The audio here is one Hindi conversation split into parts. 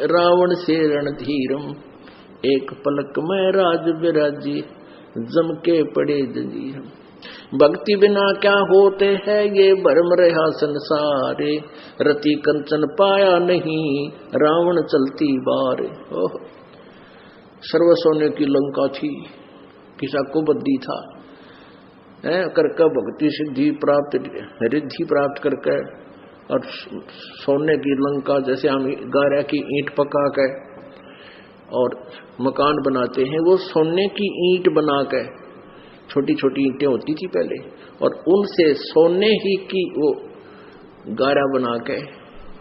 रावण से रणधीरम, एक पलक में राज विराजी, जम के पड़े जंजीर। भक्ति बिना क्या होते हैं ये भरम रहा संसारे, रति कंचन पाया नहीं रावण चलती बार। सर्व सोने की लंका थी, किसा को बद्दी था करके भक्ति सिद्धि प्राप्त रिद्धि प्राप्त करके, और सोने की लंका जैसे हम गारा की ईंट पका के और मकान बनाते हैं, वो सोने की ईंट बना के, छोटी छोटी ईंटें होती थी पहले, और उनसे सोने ही की वो गारा बना के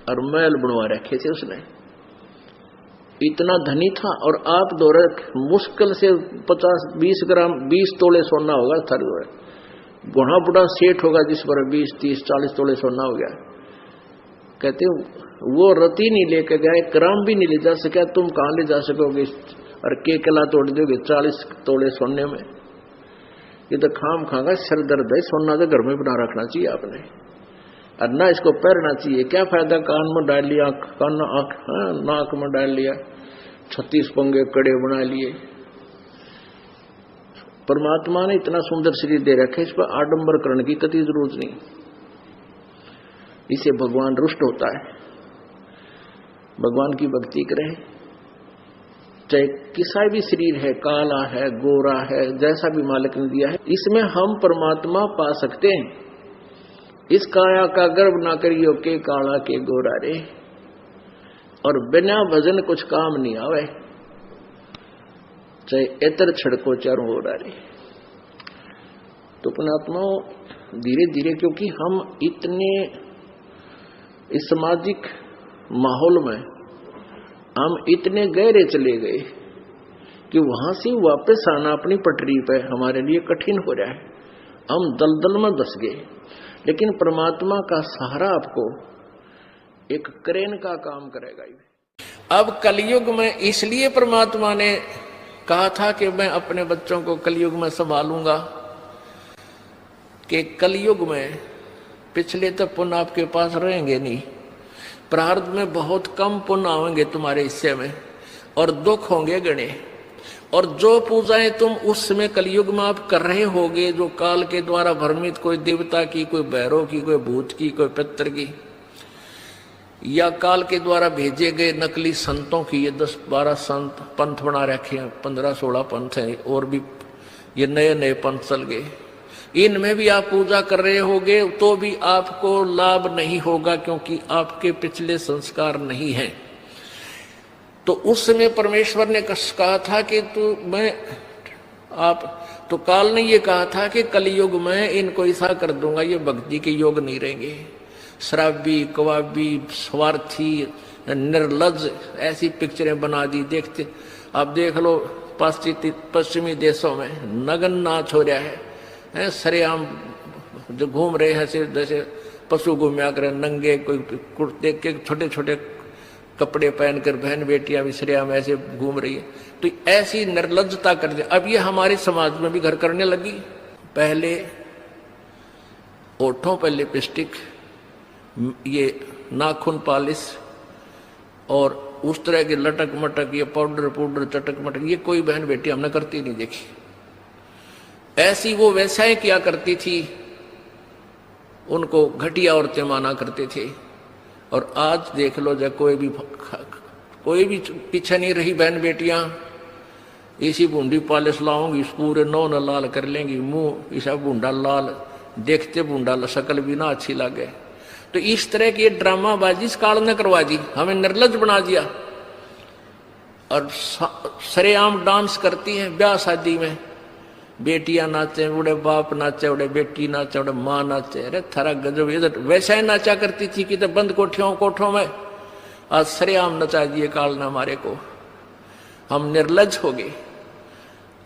और महल बनवा रखे थे उसने। इतना धनी था। और आप दौरे मुश्किल से 50-20 ग्राम 20 तोले सोना होगा थर, बड़ा बड़ा सेठ होगा जिस पर 20-30-40 तोले सोना हो गया। कहते वो रति नहीं लेके गए, ग्राम भी नहीं ले जा सका, तुम कहां ले जा सकोगे और के कला तोड़ दोगे 40 तोले सोने में। ये तो खाम खागा सर दर्द है। सोना तो घर में बना रखना चाहिए आपने, और ना इसको पहनना चाहिए। क्या फायदा कान में डाल लिया, कान नाक में डाल लिया, 36 पंगे कड़े बना लिए। परमात्मा ने इतना सुंदर शरीर दे रखे, इस पर आडंबर करने की कतई जरूरत नहीं। इसे भगवान रुष्ट होता है। भगवान की भक्ति करें, चाहे किसा भी शरीर है, काला है, गोरा है, जैसा भी मालिक ने दिया है, इसमें हम परमात्मा पा सकते हैं। इस काया का गर्व ना करियो के काला के गोरा रे, और बिना भजन कुछ काम नहीं आवे, चाहे एतर छड़को चारों हो रहे। तो पुण्यात्माओं धीरे धीरे, क्योंकि हम इतने इस सामाजिक माहौल में हम इतने गहरे चले गए कि वहां से वापस आना अपनी पटरी पे हमारे लिए कठिन हो रहा है। हम दलदल में दस गए। लेकिन परमात्मा का सहारा आपको एक क्रेन का काम करेगा। अब कलयुग में इसलिए परमात्मा ने कहा था कि मैं अपने बच्चों को कलयुग में संभालूंगा, कि कलयुग में पिछले तो पुण्य आपके पास रहेंगे नहीं, प्रारब्ध में बहुत कम पुण्य आएंगे तुम्हारे हिस्से में, और दुख होंगे गणे। और जो पूजाएं तुम उस समय कलयुग में आप कर रहे होगे, जो काल के द्वारा भ्रमित, कोई देवता की, कोई भैरव की, कोई भूत की, कोई पितर की, या काल के द्वारा भेजे गए नकली संतों की, ये 10-12 संत पंथ बना रखे हैं, 15-16 पंथ हैं, और भी ये नए नए पंथ चल गए। इनमें भी आप पूजा कर रहे होगे तो भी आपको लाभ नहीं होगा, क्योंकि आपके पिछले संस्कार नहीं हैं। तो उस समय परमेश्वर ने कहा था कि तो काल ने ये कहा था कि कलयुग में इनको ऐसा कर दूंगा, ये भक्ति के योग नहीं रहेंगे, शराबी, कवाबी, स्वार्थी, निर्लज, ऐसी पिक्चरें बना दी। देखते आप देख लो पश्चिमी देशों में नगन नाच हो रहा है, सरेआम जो घूम रहे हैं जैसे पशु घूमया करे, नंगे, कोई कुर्ते के छोटे छोटे कपड़े पहनकर बहन बेटियां भी सरेआम ऐसे घूम रही है। तो ऐसी निर्लज्जता कर दे। अब ये हमारे समाज में भी घर करने लगी। पहले ओठों पर लिपस्टिक, ये नाखून पॉलिश और उस तरह के लटक मटक, ये पाउडर चटक मटक, ये कोई बहन बेटी हमने करती नहीं देखी। ऐसी वो वैसाएं किया करती थी, उनको घटिया औरतें माना करते थे। और आज देख लो, जब कोई भी पीछे नहीं रही बहन बेटियां, इसी बूंदी पॉलिश लाऊंगी, पूरे नौ न लाल कर लेंगी, मुंह ऐसा बूंदा लाल, देखते बूंदा शक्ल भी ना अच्छी लगे। तो इस तरह की ड्रामाबाजी इस काल ने करवा दी, हमें निर्लज बना दिया। और सरेआम डांस करती हैं ब्याह शादी में, बेटियां नाचे, उड़े बाप नाचे, उड़े बेटी नाचे, उड़े माँ नाचे। अरे थारा गजब, इधर वैसा ही नाचा करती थी कि तो बंद कोठों में, आज सरेआम नचा दिए काल ने हमारे को। हम निर्लज हो गए।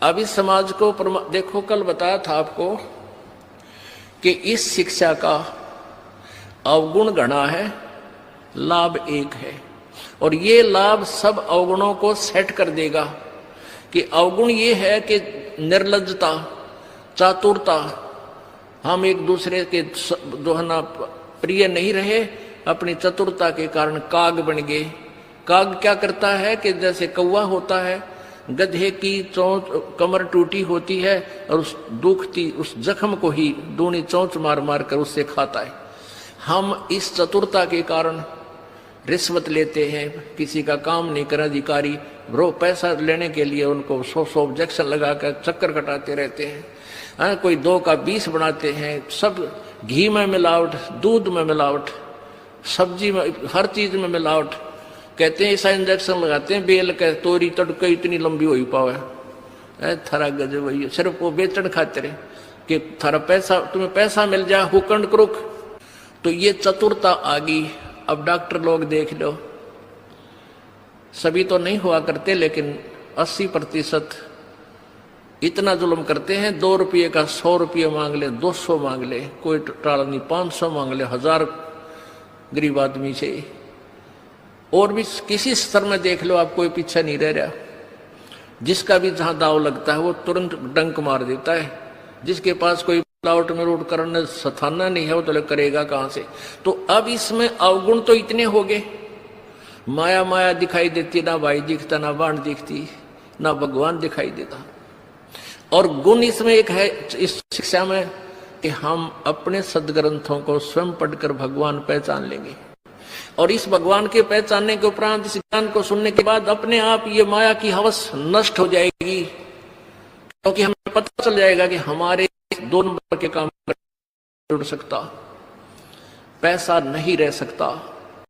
अब इस समाज को देखो, कल बताया था आपको कि इस शिक्षा का अवगुण घना है, लाभ एक है। और ये लाभ सब अवगुणों को सेट कर देगा। कि अवगुण ये है कि निर्लज्जता, चातुरता, हम एक दूसरे के जो है ना प्रिय नहीं रहे, अपनी चतुरता के कारण काग बन गए, काग क्या करता है कि जैसे कौवा होता है, गधे की चोंच कमर टूटी होती है और उस दुखती उस जख्म को ही दूनी चोंच मार मार कर उससे खाता है। हम इस चतुरता के कारण रिश्वत लेते हैं, किसी का काम नहीं कर अधिकारी वो पैसा लेने के लिए उनको 100 ऑब्जेक्शन लगाकर चक्कर कटाते रहते हैं। कोई 2 का 20 बनाते हैं, सब घी में मिलावट, दूध में मिलावट, सब्जी में, हर चीज में मिलावट। कहते हैं ऐसा इंजेक्शन लगाते हैं बेल के तोरी तड़के इतनी लंबी हो ही पावे, थारा गजब वही सिर्फ वो बेचन खातिर कि थारा पैसा, तुम्हें पैसा मिल जाए हुकंड क्रुक। तो ये चतुरता आ गई। अब डॉक्टर लोग देख लो, सभी तो नहीं हुआ करते लेकिन 80% इतना जुल्म करते हैं। 2 रुपये का 100 रुपये मांग ले, 200 मांग ले, कोई टाला नहीं, 500 मांग ले, 1000 गरीब आदमी से। और भी किसी स्तर में देख लो आप, कोई पीछे नहीं रह रहा। जिसका भी जहां दाव लगता है वो तुरंत डंक मार देता है। जिसके पास कोई मिलावट में रोड करने सथाना नहीं है वो तो करेगा कहां से। तो अब इसमें अवगुण तो इतने हो गए, माया माया दिखाई देती, ना भाई दिखता, ना बाण दिखती, ना भगवान दिखाई देता। और गुण इसमें एक है इस शिक्षा में कि हम अपने सदग्रंथों को स्वयं पढ़कर भगवान पहचान लेंगे। और इस भगवान के पहचानने के उपरांत इस ज्ञान को सुनने के बाद अपने आप ये माया की हवस नष्ट हो जाएगी, क्योंकि हमें पता चल जाएगा कि हमारे 2 नंबर के काम जुड़ सकता, पैसा नहीं रह सकता।